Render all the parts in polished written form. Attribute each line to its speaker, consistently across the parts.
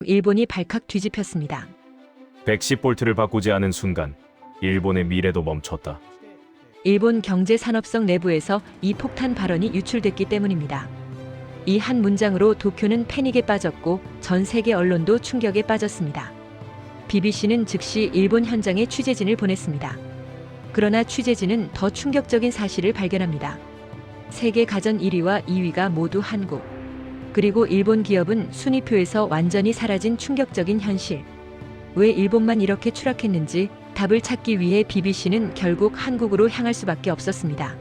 Speaker 1: 일본이 발칵 뒤집혔습니다.
Speaker 2: 110볼트를 바꾸지 않은 순간 일본의 미래도 멈췄다.
Speaker 1: 일본 경제산업성 내부에서 이 폭탄 발언이 유출됐기 때문입니다. 이 한 문장으로 도쿄는 패닉에 빠졌고 전 세계 언론도 충격에 빠졌습니다. BBC는 즉시 일본 현장에 취재진을 보냈습니다. 그러나 취재진은 더 충격적인 사실을 발견합니다. 세계 가전 1위와 2위가 모두 한국. 그리고 일본 기업은 순위표에서 완전히 사라진 충격적인 현실. 왜 일본만 이렇게 추락했는지 답을 찾기 위해 BBC는 결국 한국으로 향할 수밖에 없었습니다.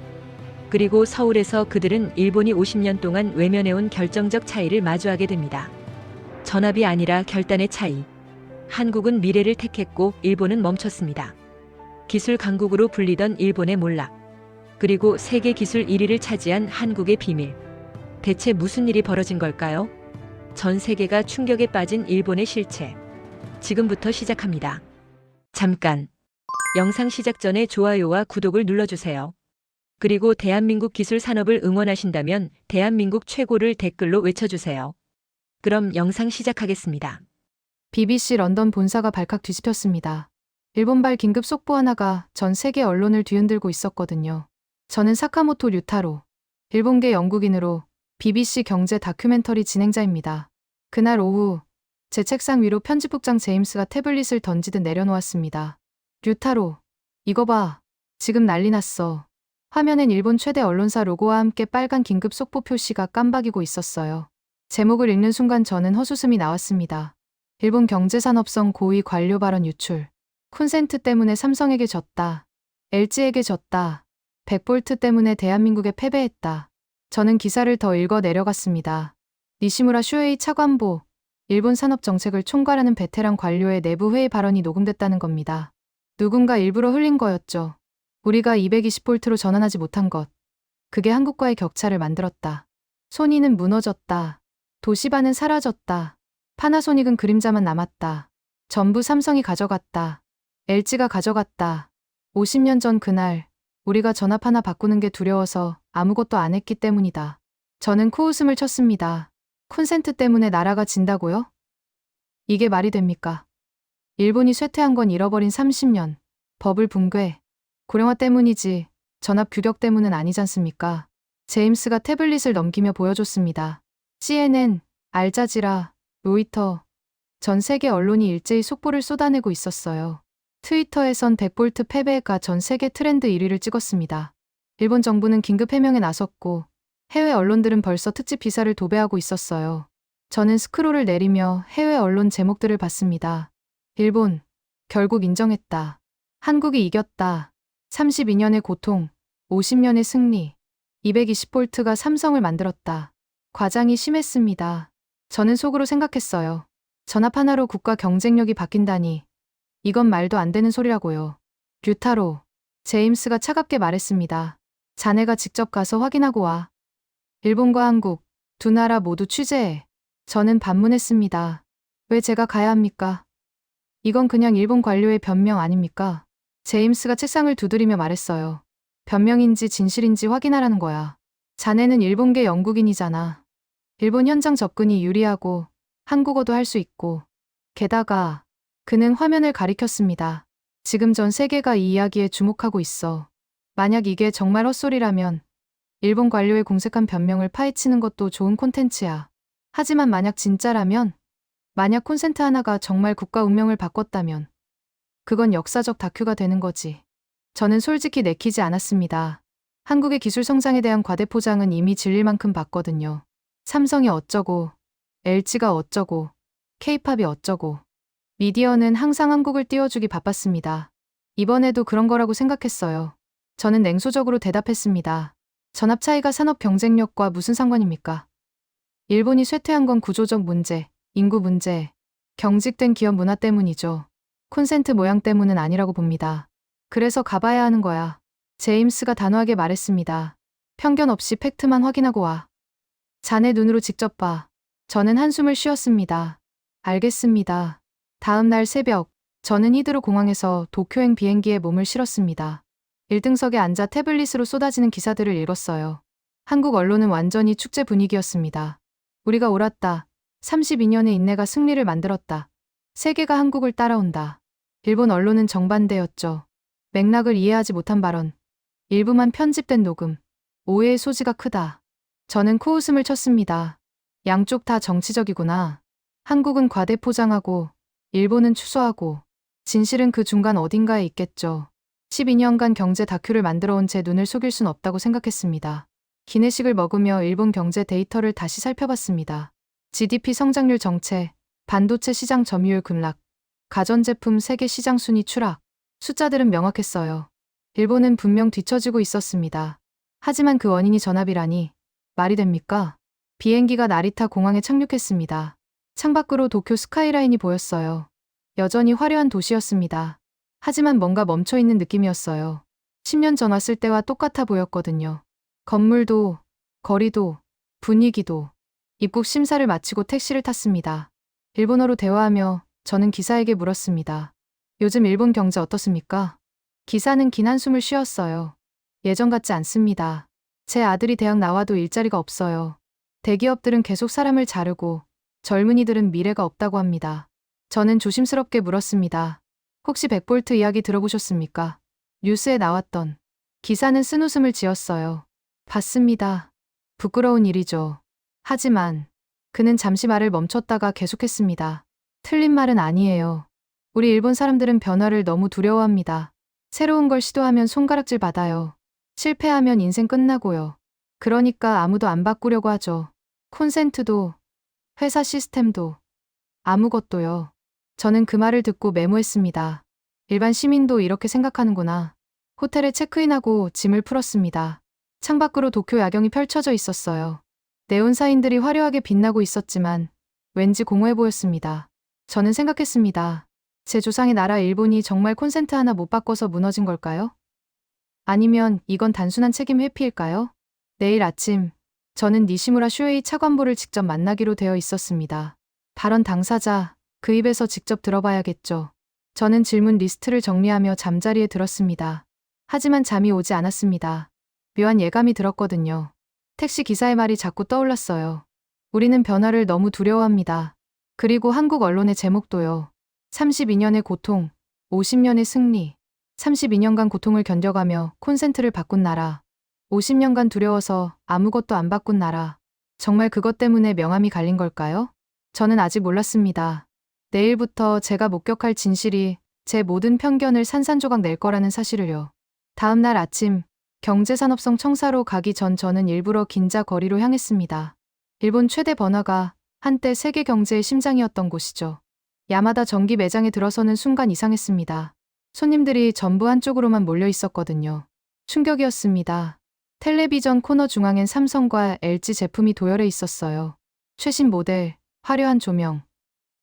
Speaker 1: 그리고 서울에서 그들은 일본이 50년 동안 외면해온 결정적 차이를 마주하게 됩니다. 전압이 아니라 결단의 차이. 한국은 미래를 택했고 일본은 멈췄습니다. 기술 강국으로 불리던 일본의 몰락. 그리고 세계 기술 1위를 차지한 한국의 비밀. 대체 무슨 일이 벌어진 걸까요? 전 세계가 충격에 빠진 일본의 실체. 지금부터 시작합니다. 잠깐. 영상 시작 전에 좋아요와 구독을 눌러주세요. 그리고 대한민국 기술 산업을 응원하신다면 대한민국 최고를 댓글로 외쳐주세요. 그럼 영상 시작하겠습니다.
Speaker 3: BBC 런던 본사가 발칵 뒤집혔습니다. 일본발 긴급 속보 하나가 전 세계 언론을 뒤흔들고 있었거든요. 저는 사카모토 류타로, 일본계 영국인으로 BBC 경제 다큐멘터리 진행자입니다. 그날 오후 제 책상 위로 편집국장 제임스가 태블릿을 던지듯 내려놓았습니다. 류타로, 이거 봐. 지금 난리 났어. 화면엔 일본 최대 언론사 로고와 함께 빨간 긴급 속보 표시가 깜박이고 있었어요. 제목을 읽는 순간 저는 헛웃음이 나왔습니다. 일본 경제산업성 고위 관료 발언 유출. 콘센트 때문에 삼성에게 졌다. LG에게 졌다. 100볼트 때문에 대한민국에 패배했다. 저는 기사를 더 읽어 내려갔습니다. 니시무라 슈에이 차관보, 일본 산업 정책을 총괄하는 베테랑 관료의 내부 회의 발언이 녹음됐다는 겁니다. 누군가 일부러 흘린 거였죠. 우리가 220볼트로 전환하지 못한 것. 그게 한국과의 격차를 만들었다. 소니는 무너졌다. 도시바는 사라졌다. 파나소닉은 그림자만 남았다. 전부 삼성이 가져갔다. LG가 가져갔다. 50년 전 그날 우리가 전압 하나 바꾸는 게 두려워서 아무것도 안 했기 때문이다. 저는 코웃음을 쳤습니다. 콘센트 때문에 나라가 진다고요? 이게 말이 됩니까? 일본이 쇠퇴한 건 잃어버린 30년. 버블 붕괴. 고령화 때문이지 전압 규격 때문은 아니잖습니까? 제임스가 태블릿을 넘기며 보여줬습니다. CNN, 알자지라, 로이터, 전 세계 언론이 일제히 속보를 쏟아내고 있었어요. 트위터에선 100볼트 패배가 전 세계 트렌드 1위를 찍었습니다. 일본 정부는 긴급 해명에 나섰고 해외 언론들은 벌써 특집 기사를 도배하고 있었어요. 저는 스크롤을 내리며 해외 언론 제목들을 봤습니다. 일본, 결국 인정했다. 한국이 이겼다. 32년의 고통, 50년의 승리, 220볼트가 삼성을 만들었다. 과장이 심했습니다. 저는 속으로 생각했어요. 전압 하나로 국가 경쟁력이 바뀐다니. 이건 말도 안 되는 소리라고요. 류타로, 제임스가 차갑게 말했습니다. 자네가 직접 가서 확인하고 와. 일본과 한국, 두 나라 모두 취재해. 저는 반문했습니다. 왜 제가 가야 합니까? 이건 그냥 일본 관료의 변명 아닙니까? 제임스가 책상을 두드리며 말했어요. 변명인지 진실인지 확인하라는 거야. 자네는 일본계 영국인이잖아. 일본 현장 접근이 유리하고 한국어도 할 수 있고. 게다가 그는 화면을 가리켰습니다. 지금 전 세계가 이 이야기에 주목하고 있어. 만약 이게 정말 헛소리라면 일본 관료의 공색한 변명을 파헤치는 것도 좋은 콘텐츠야. 하지만 만약 진짜라면, 만약 콘센트 하나가 정말 국가 운명을 바꿨다면 그건 역사적 다큐가 되는 거지. 저는 솔직히 내키지 않았습니다. 한국의 기술 성장에 대한 과대포장은 이미 질릴 만큼 봤거든요. 삼성이 어쩌고, LG가 어쩌고, K-팝이 어쩌고. 미디어는 항상 한국을 띄워주기 바빴습니다. 이번에도 그런 거라고 생각했어요. 저는 냉소적으로 대답했습니다. 전압 차이가 산업 경쟁력과 무슨 상관입니까? 일본이 쇠퇴한 건 구조적 문제, 인구 문제, 경직된 기업 문화 때문이죠. 콘센트 모양 때문은 아니라고 봅니다. 그래서 가봐야 하는 거야. 제임스가 단호하게 말했습니다. 편견 없이 팩트만 확인하고 와. 자네 눈으로 직접 봐. 저는 한숨을 쉬었습니다. 알겠습니다. 다음 날 새벽, 저는 히드로 공항에서 도쿄행 비행기에 몸을 실었습니다. 1등석에 앉아 태블릿으로 쏟아지는 기사들을 읽었어요. 한국 언론은 완전히 축제 분위기였습니다. 우리가 옳았다. 32년의 인내가 승리를 만들었다. 세계가 한국을 따라온다. 일본 언론은 정반대였죠. 맥락을 이해하지 못한 발언, 일부만 편집된 녹음, 오해의 소지가 크다. 저는 코웃음을 쳤습니다. 양쪽 다 정치적이구나. 한국은 과대포장하고 일본은 추소하고 진실은 그 중간 어딘가에 있겠죠. 12년간 경제 다큐를 만들어 온 제 눈을 속일 순 없다고 생각했습니다. 기내식을 먹으며 일본 경제 데이터를 다시 살펴봤습니다. GDP 성장률 정체, 반도체 시장 점유율 급락, 가전제품 세계 시장 순위 추락. 숫자들은 명확했어요. 일본은 분명 뒤처지고 있었습니다. 하지만 그 원인이 전압이라니 말이 됩니까? 비행기가 나리타 공항에 착륙했습니다. 창밖으로 도쿄 스카이라인이 보였어요. 여전히 화려한 도시였습니다. 하지만 뭔가 멈춰있는 느낌이었어요. 10년 전 왔을 때와 똑같아 보였거든요. 건물도, 거리도, 분위기도. 입국 심사를 마치고 택시를 탔습니다. 일본어로 대화하며 저는 기사에게 물었습니다. 요즘 일본 경제 어떻습니까? 기사는 긴 한숨을 쉬었어요. 예전 같지 않습니다. 제 아들이 대학 나와도 일자리가 없어요. 대기업들은 계속 사람을 자르고 젊은이들은 미래가 없다고 합니다. 저는 조심스럽게 물었습니다. 혹시 백볼트 이야기 들어보셨습니까? 뉴스에 나왔던. 기사는 쓴웃음을 지었어요. 봤습니다. 부끄러운 일이죠. 하지만 그는 잠시 말을 멈췄다가 계속했습니다. 틀린 말은 아니에요. 우리 일본 사람들은 변화를 너무 두려워합니다. 새로운 걸 시도하면 손가락질 받아요. 실패하면 인생 끝나고요. 그러니까 아무도 안 바꾸려고 하죠. 콘센트도, 회사 시스템도, 아무것도요. 저는 그 말을 듣고 메모했습니다. 일반 시민도 이렇게 생각하는구나. 호텔에 체크인하고 짐을 풀었습니다. 창밖으로 도쿄 야경이 펼쳐져 있었어요. 네온사인들이 화려하게 빛나고 있었지만 왠지 공허해 보였습니다. 저는 생각했습니다. 제 조상의 나라 일본이 정말 콘센트 하나 못 바꿔서 무너진 걸까요? 아니면 이건 단순한 책임 회피일까요? 내일 아침, 저는 니시무라 슈에이 차관보를 직접 만나기로 되어 있었습니다. 발언 당사자, 그 입에서 직접 들어봐야겠죠. 저는 질문 리스트를 정리하며 잠자리에 들었습니다. 하지만 잠이 오지 않았습니다. 묘한 예감이 들었거든요. 택시 기사의 말이 자꾸 떠올랐어요. 우리는 변화를 너무 두려워합니다. 그리고 한국 언론의 제목도요. 32년의 고통, 50년의 승리. 32년간 고통을 견뎌가며 콘센트를 바꾼 나라. 50년간 두려워서 아무것도 안 바꾼 나라. 정말 그것 때문에 명암이 갈린 걸까요? 저는 아직 몰랐습니다. 내일부터 제가 목격할 진실이 제 모든 편견을 산산조각 낼 거라는 사실을요. 다음 날 아침, 경제산업성 청사로 가기 전 저는 일부러 긴자 거리로 향했습니다. 일본 최대 번화가, 한때 세계 경제의 심장이었던 곳이죠. 야마다 전기 매장에 들어서는 순간 이상했습니다. 손님들이 전부 한쪽으로만 몰려 있었거든요. 충격이었습니다. 텔레비전 코너 중앙엔 삼성과 LG 제품이 도열해 있었어요. 최신 모델, 화려한 조명.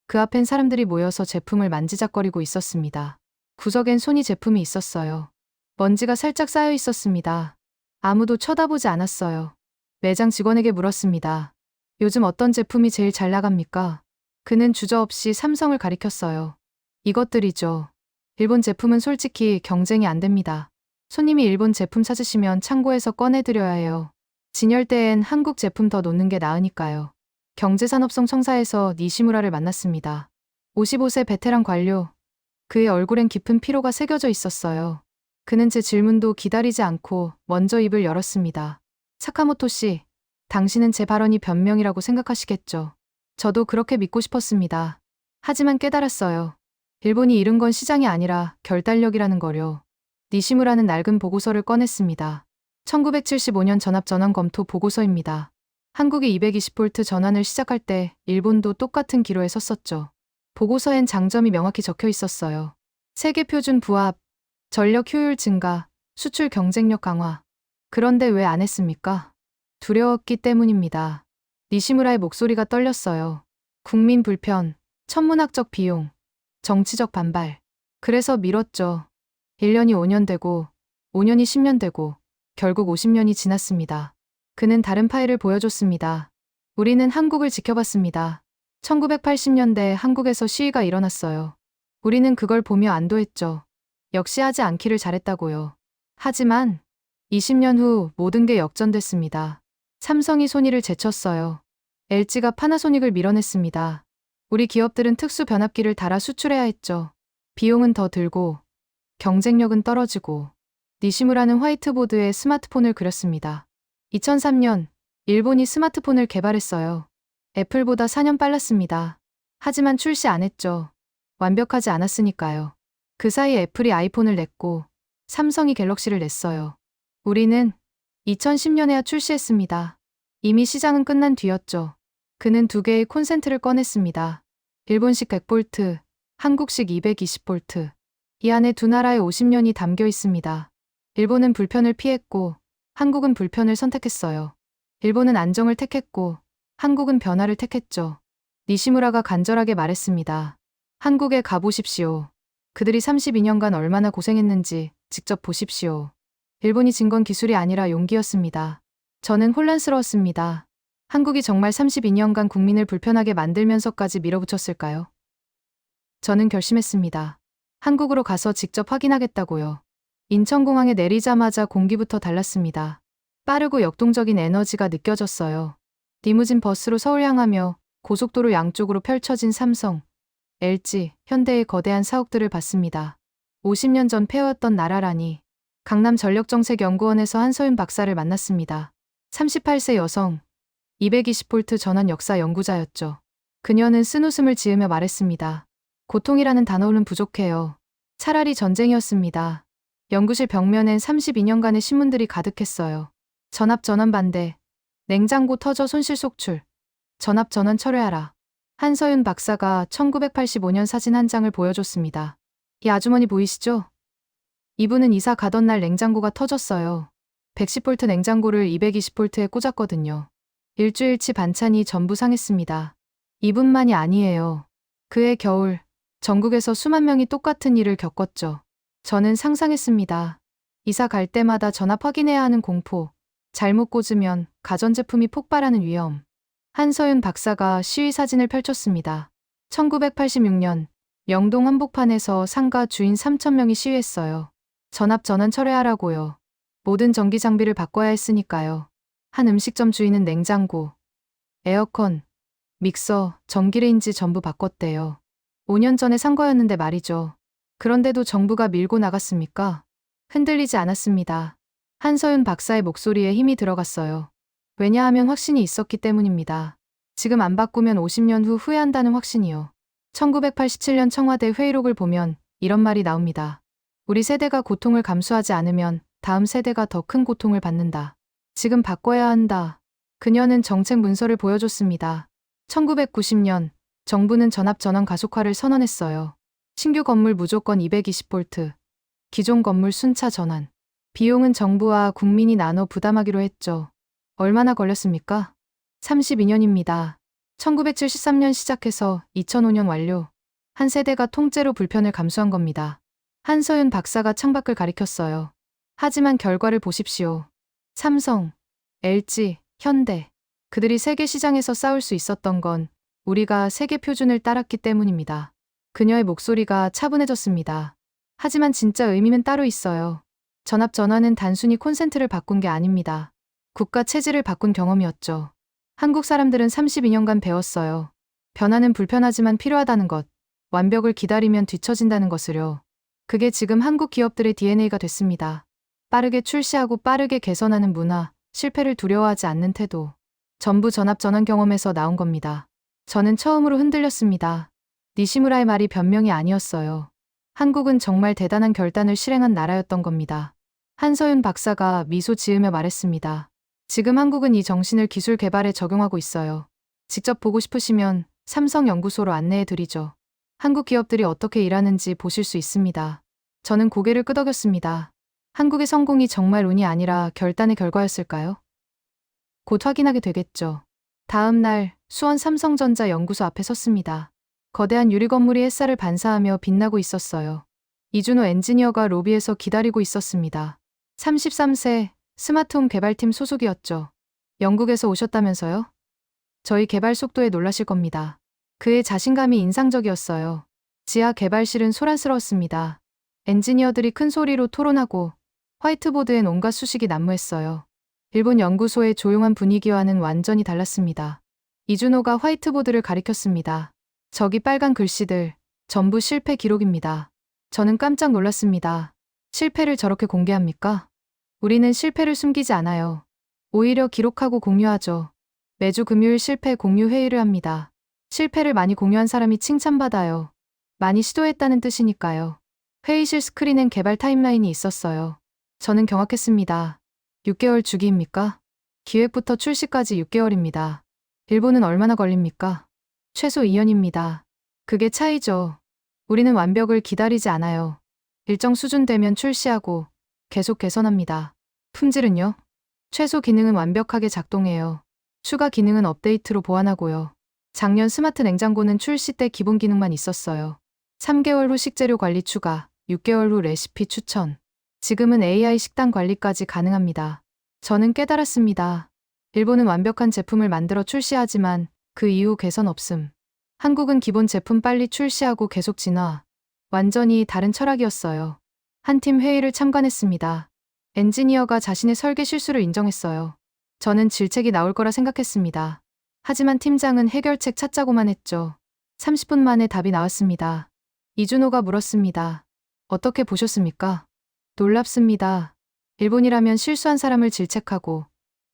Speaker 3: 그 앞엔 사람들이 모여서 제품을 만지작거리고 있었습니다. 구석엔 소니 제품이 있었어요. 먼지가 살짝 쌓여 있었습니다. 아무도 쳐다보지 않았어요. 매장 직원에게 물었습니다. 요즘 어떤 제품이 제일 잘 나갑니까? 그는 주저없이 삼성을 가리켰어요. 이것들이죠. 일본 제품은 솔직히 경쟁이 안 됩니다. 손님이 일본 제품 찾으시면 창고에서 꺼내드려야 해요. 진열대엔 한국 제품 더 놓는 게 나으니까요. 경제산업성 청사에서 니시무라를 만났습니다. 55세 베테랑 관료. 그의 얼굴엔 깊은 피로가 새겨져 있었어요. 그는 제 질문도 기다리지 않고 먼저 입을 열었습니다. 사카모토 씨, 당신은 제 발언이 변명이라고 생각하시겠죠? 저도 그렇게 믿고 싶었습니다. 하지만 깨달았어요. 일본이 잃은 건 시장이 아니라 결단력이라는 거요. 니시무라는 낡은 보고서를 꺼냈습니다. 1975년 전압전환 검토 보고서입니다. 한국이 220V 전환을 시작할 때 일본도 똑같은 기로에 섰었죠. 보고서엔 장점이 명확히 적혀 있었어요. 세계 표준 부합, 전력 효율 증가, 수출 경쟁력 강화. 그런데 왜 안 했습니까? 두려웠기 때문입니다. 니시무라의 목소리가 떨렸어요. 국민 불편, 천문학적 비용, 정치적 반발. 그래서 미뤘죠. 1년이 5년 되고, 5년이 10년 되고, 결국 50년이 지났습니다. 그는 다른 파일을 보여줬습니다. 우리는 한국을 지켜봤습니다. 1980년대 한국에서 시위가 일어났어요. 우리는 그걸 보며 안도했죠. 역시 하지 않기를 잘했다고요. 하지만 20년 후 모든 게 역전됐습니다. 삼성이 소니를 제쳤어요. LG가 파나소닉을 밀어냈습니다. 우리 기업들은 특수 변압기를 달아 수출해야 했죠. 비용은 더 들고 경쟁력은 떨어지고 니시무라는 화이트보드에 스마트폰을 그렸습니다. 2003년 일본이 스마트폰을 개발했어요. 애플보다 4년 빨랐습니다. 하지만 출시 안 했죠. 완벽하지 않았으니까요. 그 사이 애플이 아이폰을 냈고 삼성이 갤럭시를 냈어요. 우리는 2010년에야 출시했습니다. 이미 시장은 끝난 뒤였죠. 그는 두 개의 콘센트를 꺼냈습니다. 일본식 100V, 한국식 220V. 이 안에 두 나라의 50년이 담겨 있습니다. 일본은 불편을 피했고 한국은 불편을 선택했어요. 일본은 안정을 택했고 한국은 변화를 택했죠. 니시무라가 간절하게 말했습니다. 한국에 가보십시오. 그들이 32년간 얼마나 고생했는지 직접 보십시오. 일본이 진 건 기술이 아니라 용기였습니다. 저는 혼란스러웠습니다. 한국이 정말 32년간 국민을 불편하게 만들면서까지 밀어붙였을까요? 저는 결심했습니다. 한국으로 가서 직접 확인하겠다고요. 인천공항에 내리자마자 공기부터 달랐습니다. 빠르고 역동적인 에너지가 느껴졌어요. 리무진 버스로 서울 향하며 고속도로 양쪽으로 펼쳐진 삼성, LG, 현대의 거대한 사옥들을 봤습니다. 50년 전 폐허였던 나라라니. 강남전력정책연구원에서 한서윤 박사를 만났습니다. 38세 여성, 220V 전원 역사 연구자였죠. 그녀는 쓴웃음을 지으며 말했습니다. 고통이라는 단어는 부족해요. 차라리 전쟁이었습니다. 연구실 벽면엔 32년간의 신문들이 가득했어요. 전압 전원 반대, 냉장고 터져 손실 속출, 전압 전원 철회하라. 한서윤 박사가 1985년 사진 한 장을 보여줬습니다. 이 아주머니 보이시죠? 이분은 이사 가던 날 냉장고가 터졌어요. 110V 냉장고를 220V에 꽂았거든요. 일주일치 반찬이 전부 상했습니다. 이분만이 아니에요. 그해 겨울, 전국에서 수만 명이 똑같은 일을 겪었죠. 저는 상상했습니다. 이사 갈 때마다 전압 확인해야 하는 공포, 잘못 꽂으면 가전제품이 폭발하는 위험. 한서윤 박사가 시위 사진을 펼쳤습니다. 1986년 영동 한복판에서 상가 주인 3,000명이 시위했어요. 전압 전원 철회하라고요. 모든 전기 장비를 바꿔야 했으니까요. 한 음식점 주인은 냉장고, 에어컨, 믹서, 전기레인지 전부 바꿨대요. 5년 전에 산 거였는데 말이죠. 그런데도 정부가 밀고 나갔습니까? 흔들리지 않았습니다. 한서윤 박사의 목소리에 힘이 들어갔어요. 왜냐하면 확신이 있었기 때문입니다. 지금 안 바꾸면 50년 후 후회한다는 확신이요. 1987년 청와대 회의록을 보면 이런 말이 나옵니다. 우리 세대가 고통을 감수하지 않으면 다음 세대가 더 큰 고통을 받는다. 지금 바꿔야 한다. 그녀는 정책 문서를 보여줬습니다. 1990년 정부는 전압 전원 가속화를 선언했어요. 신규 건물 무조건 220V, 기존 건물 순차 전환. 비용은 정부와 국민이 나눠 부담하기로 했죠. 얼마나 걸렸습니까? 32년입니다. 1973년 시작해서 2005년 완료. 한 세대가 통째로 불편을 감수한 겁니다. 한서윤 박사가 창밖을 가리켰어요. 하지만 결과를 보십시오. 삼성, LG, 현대. 그들이 세계 시장에서 싸울 수 있었던 건 우리가 세계 표준을 따랐기 때문입니다. 그녀의 목소리가 차분해졌습니다. 하지만 진짜 의미는 따로 있어요. 전압 전환은 단순히 콘센트를 바꾼 게 아닙니다. 국가 체질을 바꾼 경험이었죠. 한국 사람들은 32년간 배웠어요. 변화는 불편하지만 필요하다는 것, 완벽을 기다리면 뒤처진다는 것을요. 그게 지금 한국 기업들의 DNA가 됐습니다. 빠르게 출시하고 빠르게 개선하는 문화, 실패를 두려워하지 않는 태도. 전부 전압 전원 경험에서 나온 겁니다. 저는 처음으로 흔들렸습니다. 니시무라의 말이 변명이 아니었어요. 한국은 정말 대단한 결단을 실행한 나라였던 겁니다. 한서윤 박사가 미소 지으며 말했습니다. 지금 한국은 이 정신을 기술 개발에 적용하고 있어요. 직접 보고 싶으시면 삼성연구소로 안내해 드리죠. 한국 기업들이 어떻게 일하는지 보실 수 있습니다. 저는 고개를 끄덕였습니다. 한국의 성공이 정말 운이 아니라 결단의 결과였을까요? 곧 확인하게 되겠죠. 다음 날 수원 삼성전자 연구소 앞에 섰습니다. 거대한 유리 건물이 햇살을 반사하며 빛나고 있었어요. 이준호 엔지니어가 로비에서 기다리고 있었습니다. 33세 스마트홈 개발팀 소속이었죠. 영국에서 오셨다면서요? 저희 개발 속도에 놀라실 겁니다. 그의 자신감이 인상적이었어요. 지하 개발실은 소란스러웠습니다. 엔지니어들이 큰 소리로 토론하고 화이트보드엔 온갖 수식이 난무했어요. 일본 연구소의 조용한 분위기와는 완전히 달랐습니다. 이준호가 화이트보드를 가리켰습니다. 저기 빨간 글씨들, 전부 실패 기록입니다. 저는 깜짝 놀랐습니다. 실패를 저렇게 공개합니까? 우리는 실패를 숨기지 않아요. 오히려 기록하고 공유하죠. 매주 금요일 실패 공유 회의를 합니다. 실패를 많이 공유한 사람이 칭찬받아요. 많이 시도했다는 뜻이니까요. 회의실 스크린엔 개발 타임라인이 있었어요. 저는 경악했습니다. 6개월 주기입니까? 기획부터 출시까지 6개월입니다. 일본은 얼마나 걸립니까? 최소 2년입니다. 그게 차이죠. 우리는 완벽을 기다리지 않아요. 일정 수준 되면 출시하고 계속 개선합니다. 품질은요? 최소 기능은 완벽하게 작동해요. 추가 기능은 업데이트로 보완하고요. 작년 스마트 냉장고는 출시 때 기본 기능만 있었어요. 3개월 후 식재료 관리 추가, 6개월 후 레시피 추천. 지금은 AI 식단 관리까지 가능합니다. 저는 깨달았습니다. 일본은 완벽한 제품을 만들어 출시하지만 그 이후 개선 없음. 한국은 기본 제품 빨리 출시하고 계속 진화. 완전히 다른 철학이었어요. 한 팀 회의를 참관했습니다. 엔지니어가 자신의 설계 실수를 인정했어요. 저는 질책이 나올 거라 생각했습니다. 하지만 팀장은 해결책 찾자고만 했죠. 30분 만에 답이 나왔습니다. 이준호가 물었습니다. 어떻게 보셨습니까? 놀랍습니다. 일본이라면 실수한 사람을 질책하고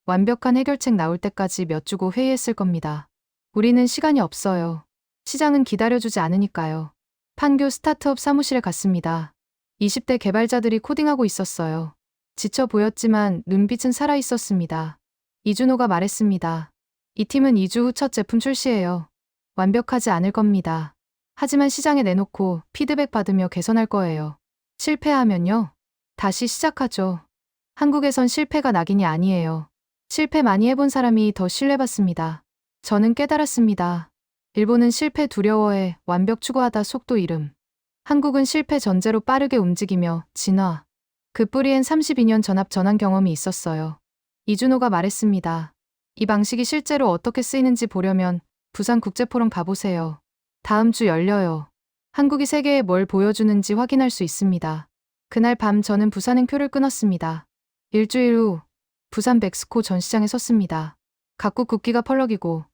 Speaker 3: 완벽한 해결책 나올 때까지 몇 주고 회의했을 겁니다. 우리는 시간이 없어요. 시장은 기다려주지 않으니까요. 판교 스타트업 사무실에 갔습니다. 20대 개발자들이 코딩하고 있었어요. 지쳐 보였지만 눈빛은 살아 있었습니다. 이준호가 말했습니다. 이 팀은 2주 후 첫 제품 출시해요. 완벽하지 않을 겁니다. 하지만 시장에 내놓고 피드백 받으며 개선할 거예요. 실패하면요? 다시 시작하죠. 한국에선 실패가 낙인이 아니에요. 실패 많이 해본 사람이 더 신뢰받습니다. 저는 깨달았습니다. 일본은 실패 두려워해 완벽 추구하다 속도 잃음. 한국은 실패 전제로 빠르게 움직이며 진화. 그 뿌리엔 32년 전압 전환 경험이 있었어요. 이준호가 말했습니다. 이 방식이 실제로 어떻게 쓰이는지 보려면 부산 국제포럼 가보세요. 다음 주 열려요. 한국이 세계에 뭘 보여주는지 확인할 수 있습니다. 그날 밤 저는 부산행 표를 끊었습니다. 일주일 후 부산 백스코 전시장에 섰습니다. 각국 국기가 펄럭이고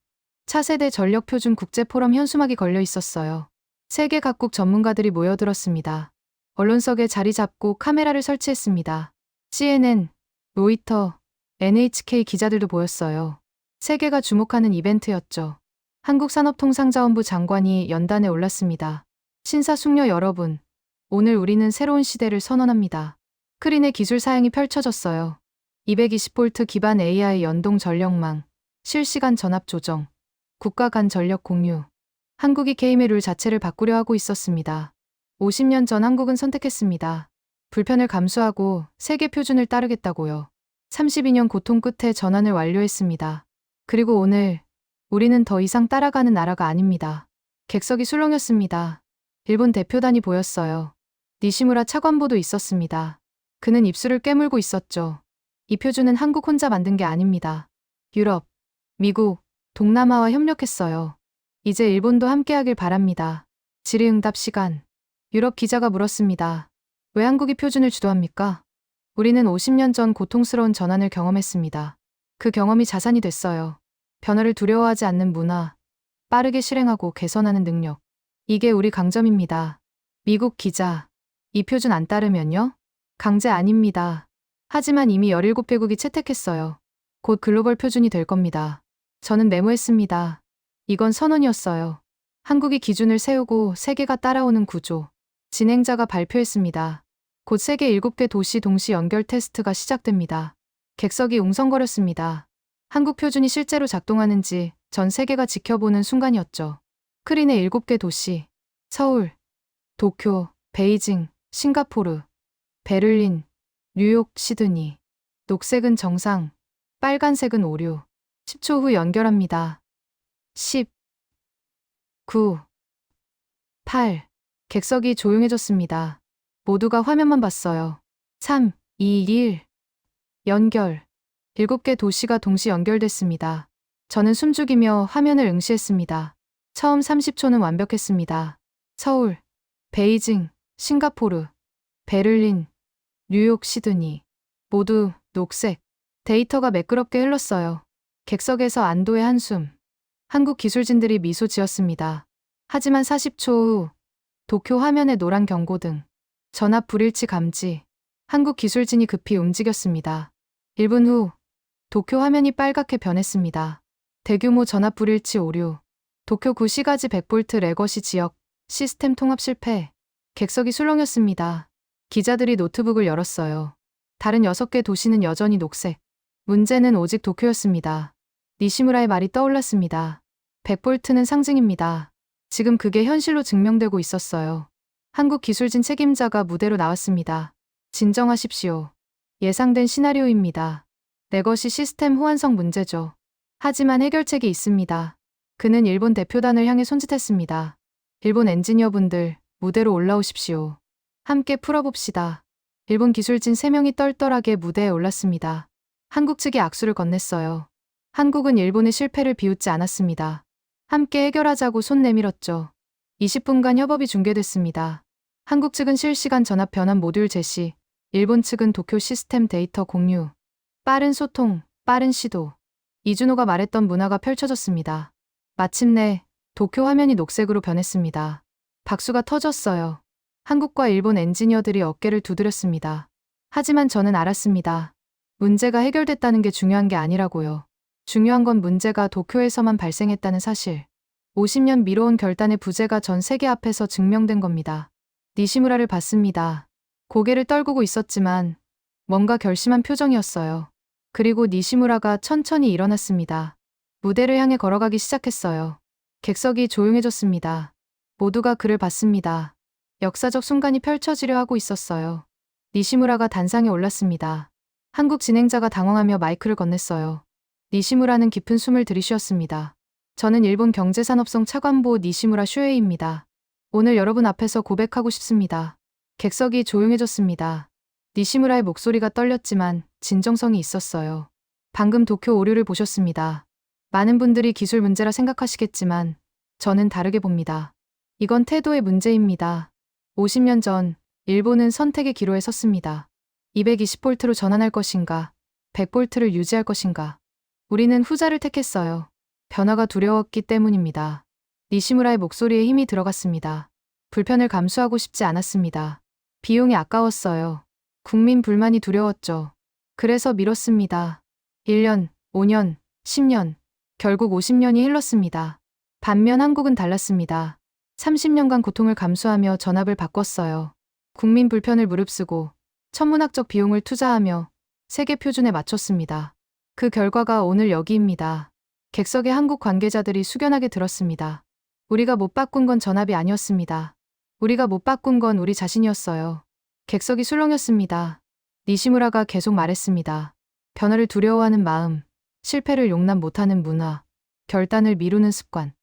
Speaker 3: 차세대 전력 표준 국제포럼 현수막이 걸려 있었어요. 세계 각국 전문가들이 모여들었습니다. 언론석에 자리 잡고 카메라를 설치했습니다. CNN, 로이터, NHK 기자들도 보였어요. 세계가 주목하는 이벤트였죠. 한국산업통상자원부 장관이 연단에 올랐습니다. 신사숙녀 여러분, 오늘 우리는 새로운 시대를 선언합니다. 스크린에 기술 사양이 펼쳐졌어요. 220V 기반 AI 연동 전력망, 실시간 전압 조정, 국가 간 전력 공유. 한국이 게임의 룰 자체를 바꾸려 하고 있었습니다. 50년 전 한국은 선택했습니다. 불편을 감수하고 세계 표준을 따르겠다고요. 32년 고통 끝에 전환을 완료했습니다. 그리고 오늘 우리는 더 이상 따라가는 나라가 아닙니다. 객석이 술렁였습니다. 일본 대표단이 보였어요. 니시무라 차관보도 있었습니다. 그는 입술을 깨물고 있었죠. 이 표준은 한국 혼자 만든 게 아닙니다. 유럽, 미국, 동남아와 협력했어요. 이제 일본도 함께하길 바랍니다. 질의응답 시간. 유럽 기자가 물었습니다. 왜 한국이 표준을 주도합니까? 우리는 50년 전 고통스러운 전환을 경험했습니다. 그 경험이 자산이 됐어요. 변화를 두려워하지 않는 문화, 빠르게 실행하고 개선하는 능력. 이게 우리 강점입니다. 미국 기자. 이 표준 안 따르면요? 강제 아닙니다. 하지만 이미 17개국이 채택했어요. 곧 글로벌 표준이 될 겁니다. 저는 메모했습니다. 이건 선언이었어요. 한국이 기준을 세우고 세계가 따라오는 구조. 진행자가 발표했습니다. 곧 세계 7개 도시 동시 연결 테스트가 시작됩니다. 객석이 웅성거렸습니다. 한국 표준이 실제로 작동하는지 전 세계가 지켜보는 순간이었죠. 스크린의 7개 도시. 서울, 도쿄, 베이징, 싱가포르, 베를린, 뉴욕, 시드니. 녹색은 정상, 빨간색은 오류. 10초 후 연결합니다. 10, 9, 8. 객석이 조용해졌습니다. 모두가 화면만 봤어요. 3, 2, 1. 연결. 7개 도시가 동시 연결됐습니다. 저는 숨죽이며 화면을 응시했습니다. 처음 30초는 완벽했습니다. 서울, 베이징, 싱가포르, 베를린, 뉴욕, 시드니. 모두 녹색. 데이터가 매끄럽게 흘렀어요. 객석에서 안도의 한숨. 한국 기술진들이 미소 지었습니다. 하지만 40초 후 도쿄 화면에 노란 경고등, 전압 불일치 감지. 한국 기술진이 급히 움직였습니다. 1분 후 도쿄 화면이 빨갛게 변했습니다. 대규모 전압 불일치 오류. 도쿄 구시가지 100V 레거시 지역 시스템 통합 실패. 객석이 술렁였습니다. 기자들이 노트북을 열었어요. 다른 6개 도시는 여전히 녹색. 문제는 오직 도쿄였습니다. 니시무라의 말이 떠올랐습니다. 100V는 상징입니다. 지금 그게 현실로 증명되고 있었어요. 한국 기술진 책임자가 무대로 나왔습니다. 진정하십시오. 예상된 시나리오입니다. 레거시 시스템 호환성 문제죠. 하지만 해결책이 있습니다. 그는 일본 대표단을 향해 손짓했습니다. 일본 엔지니어분들, 무대로 올라오십시오. 함께 풀어봅시다. 일본 기술진 3명이 떨떨하게 무대에 올랐습니다. 한국 측이 악수를 건넸어요. 한국은 일본의 실패를 비웃지 않았습니다. 함께 해결하자고 손 내밀었죠. 20분간 협업이 중계됐습니다. 한국 측은 실시간 전압 변환 모듈 제시, 일본 측은 도쿄 시스템 데이터 공유. 빠른 소통, 빠른 시도. 이준호가 말했던 문화가 펼쳐졌습니다. 마침내 도쿄 화면이 녹색으로 변했습니다. 박수가 터졌어요. 한국과 일본 엔지니어들이 어깨를 두드렸습니다. 하지만 저는 알았습니다. 문제가 해결됐다는 게 중요한 게 아니라고요. 중요한 건 문제가 도쿄에서만 발생했다는 사실. 50년 미뤄온 결단의 부재가 전 세계 앞에서 증명된 겁니다. 니시무라를 봤습니다. 고개를 떨구고 있었지만 뭔가 결심한 표정이었어요. 그리고 니시무라가 천천히 일어났습니다. 무대를 향해 걸어가기 시작했어요. 객석이 조용해졌습니다. 모두가 그를 봤습니다. 역사적 순간이 펼쳐지려 하고 있었어요. 니시무라가 단상에 올랐습니다. 한국 진행자가 당황하며 마이크를 건넸어요. 니시무라는 깊은 숨을 들이쉬었습니다. 저는 일본 경제산업성 차관보 니시무라 쇼헤이입니다. 오늘 여러분 앞에서 고백하고 싶습니다. 객석이 조용해졌습니다. 니시무라의 목소리가 떨렸지만 진정성이 있었어요. 방금 도쿄 오류를 보셨습니다. 많은 분들이 기술 문제라 생각하시겠지만 저는 다르게 봅니다. 이건 태도의 문제입니다. 50년 전 일본은 선택의 기로에 섰습니다. 220V로 전환할 것인가, 100V를 유지할 것인가. 우리는 후자를 택했어요. 변화가 두려웠기 때문입니다. 니시무라의 목소리에 힘이 들어갔습니다. 불편을 감수하고 싶지 않았습니다. 비용이 아까웠어요. 국민 불만이 두려웠죠. 그래서 미뤘습니다. 1년, 5년, 10년, 결국 50년이 흘렀습니다. 반면 한국은 달랐습니다. 30년간 고통을 감수하며 전압을 바꿨어요. 국민 불편을 무릅쓰고 천문학적 비용을 투자하며 세계 표준에 맞췄습니다. 그 결과가 오늘 여기입니다. 객석의 한국 관계자들이 숙연하게 들었습니다. 우리가 못 바꾼 건 전압이 아니었습니다. 우리가 못 바꾼 건 우리 자신이었어요. 객석이 술렁였습니다. 니시무라가 계속 말했습니다. 변화를 두려워하는 마음, 실패를 용납 못하는 문화, 결단을 미루는 습관.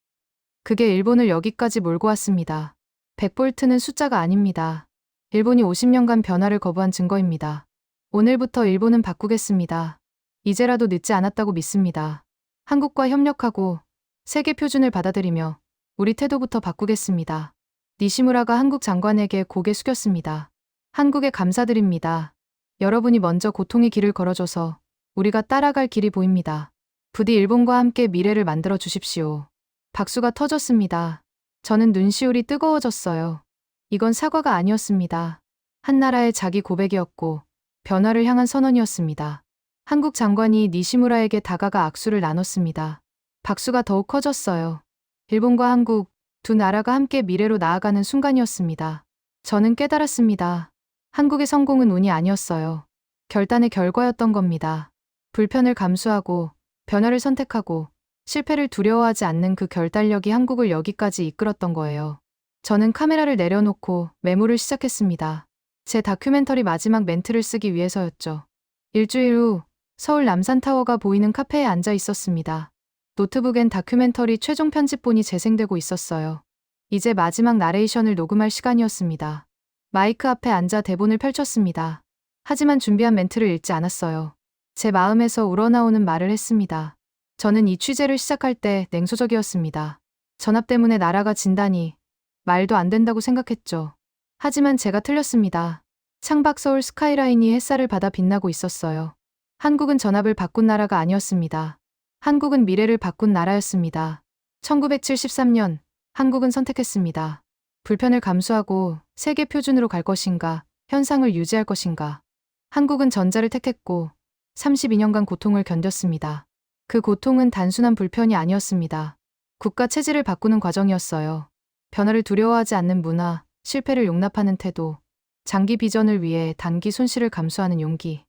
Speaker 3: 그게 일본을 여기까지 몰고 왔습니다. 100V는 숫자가 아닙니다. 일본이 50년간 변화를 거부한 증거입니다. 오늘부터 일본은 바꾸겠습니다. 이제라도 늦지 않았다고 믿습니다. 한국과 협력하고 세계 표준을 받아들이며 우리 태도부터 바꾸겠습니다. 니시무라가 한국 장관에게 고개 숙였습니다. 한국에 감사드립니다. 여러분이 먼저 고통의 길을 걸어줘서 우리가 따라갈 길이 보입니다. 부디 일본과 함께 미래를 만들어 주십시오. 박수가 터졌습니다. 저는 눈시울이 뜨거워졌어요. 이건 사과가 아니었습니다. 한 나라의 자기 고백이었고 변화를 향한 선언이었습니다. 한국 장관이 니시무라에게 다가가 악수를 나눴습니다. 박수가 더욱 커졌어요. 일본과 한국, 두 나라가 함께 미래로 나아가는 순간이었습니다. 저는 깨달았습니다. 한국의 성공은 운이 아니었어요. 결단의 결과였던 겁니다. 불편을 감수하고 변화를 선택하고 실패를 두려워하지 않는 그 결단력이 한국을 여기까지 이끌었던 거예요. 저는 카메라를 내려놓고 메모를 시작했습니다. 제 다큐멘터리 마지막 멘트를 쓰기 위해서였죠. 일주일 후 서울 남산타워가 보이는 카페에 앉아 있었습니다. 노트북엔 다큐멘터리 최종 편집본이 재생되고 있었어요. 이제 마지막 나레이션을 녹음할 시간이었습니다. 마이크 앞에 앉아 대본을 펼쳤습니다. 하지만 준비한 멘트를 읽지 않았어요. 제 마음에서 우러나오는 말을 했습니다. 저는 이 취재를 시작할 때 냉소적이었습니다. 전압 때문에 나라가 진다니 말도 안 된다고 생각했죠. 하지만 제가 틀렸습니다. 창밖 서울 스카이라인이 햇살을 받아 빛나고 있었어요. 한국은 전압을 바꾼 나라가 아니었습니다. 한국은 미래를 바꾼 나라였습니다. 1973년 한국은 선택했습니다. 불편을 감수하고 세계 표준으로 갈 것인가, 현상을 유지할 것인가. 한국은 전자를 택했고 32년간 고통을 견뎠습니다. 그 고통은 단순한 불편이 아니었습니다. 국가 체질을 바꾸는 과정이었어요. 변화를 두려워하지 않는 문화, 실패를 용납하는 태도, 장기 비전을 위해 단기 손실을 감수하는 용기.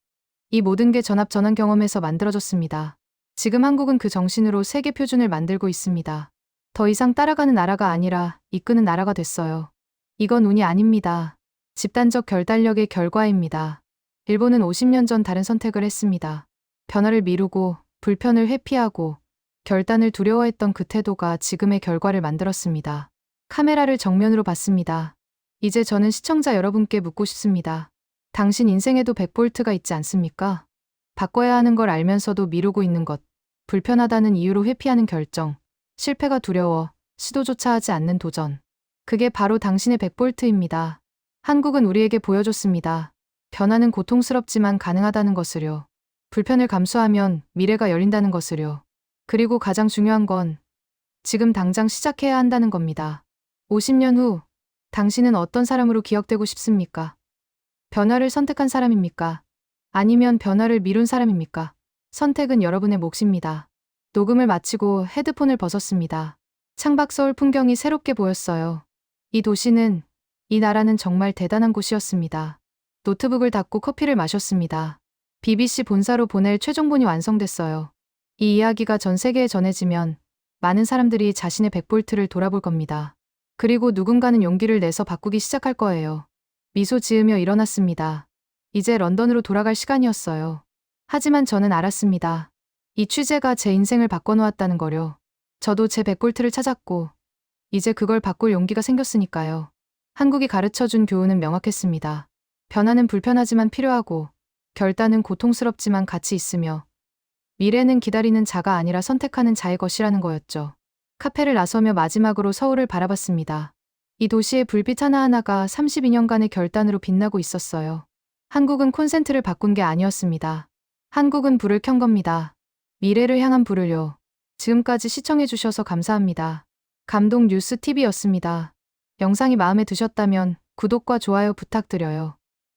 Speaker 3: 이 모든 게 전압전환 경험에서 만들어졌습니다. 지금 한국은 그 정신으로 세계 표준을 만들고 있습니다. 더 이상 따라가는 나라가 아니라 이끄는 나라가 됐어요. 이건 운이 아닙니다. 집단적 결단력의 결과입니다. 일본은 50년 전 다른 선택을 했습니다. 변화를 미루고 불편을 회피하고 결단을 두려워했던 그 태도가 지금의 결과를 만들었습니다. 카메라를 정면으로 봤습니다. 이제 저는 시청자 여러분께 묻고 싶습니다. 당신 인생에도 100볼트가 있지 않습니까? 바꿔야 하는 걸 알면서도 미루고 있는 것, 불편하다는 이유로 회피하는 결정, 실패가 두려워 시도조차 하지 않는 도전. 그게 바로 당신의 100볼트입니다. 한국은 우리에게 보여줬습니다. 변화는 고통스럽지만 가능하다는 것을요. 불편을 감수하면 미래가 열린다는 것을요. 그리고 가장 중요한 건 지금 당장 시작해야 한다는 겁니다. 50년 후 당신은 어떤 사람으로 기억되고 싶습니까? 변화를 선택한 사람입니까? 아니면 변화를 미룬 사람입니까? 선택은 여러분의 몫입니다. 녹음을 마치고 헤드폰을 벗었습니다. 창밖 서울 풍경이 새롭게 보였어요. 이 도시는, 이 나라는 정말 대단한 곳이었습니다. 노트북을 닫고 커피를 마셨습니다. BBC 본사로 보낼 최종본이 완성됐어요. 이 이야기가 전 세계에 전해지면 많은 사람들이 자신의 100볼트를 돌아볼 겁니다. 그리고 누군가는 용기를 내서 바꾸기 시작할 거예요. 미소 지으며 일어났습니다. 이제 런던으로 돌아갈 시간이었어요. 하지만 저는 알았습니다. 이 취재가 제 인생을 바꿔놓았다는 거요. 저도 제 100볼트를 찾았고 이제 그걸 바꿀 용기가 생겼으니까요. 한국이 가르쳐준 교훈은 명확했습니다. 변화는 불편하지만 필요하고 결단은 고통스럽지만 가치 있으며 미래는 기다리는 자가 아니라 선택하는 자의 것이라는 거였죠. 카페를 나서며 마지막으로 서울을 바라봤습니다. 이 도시의 불빛 하나하나가 32년간의 결단으로 빛나고 있었어요. 한국은 콘센트를 바꾼 게 아니었습니다. 한국은 불을 켠 겁니다. 미래를 향한 불을요. 지금까지 시청해주셔서 감사합니다. 감동 뉴스 TV였습니다. 영상이 마음에 드셨다면 구독과 좋아요 부탁드려요.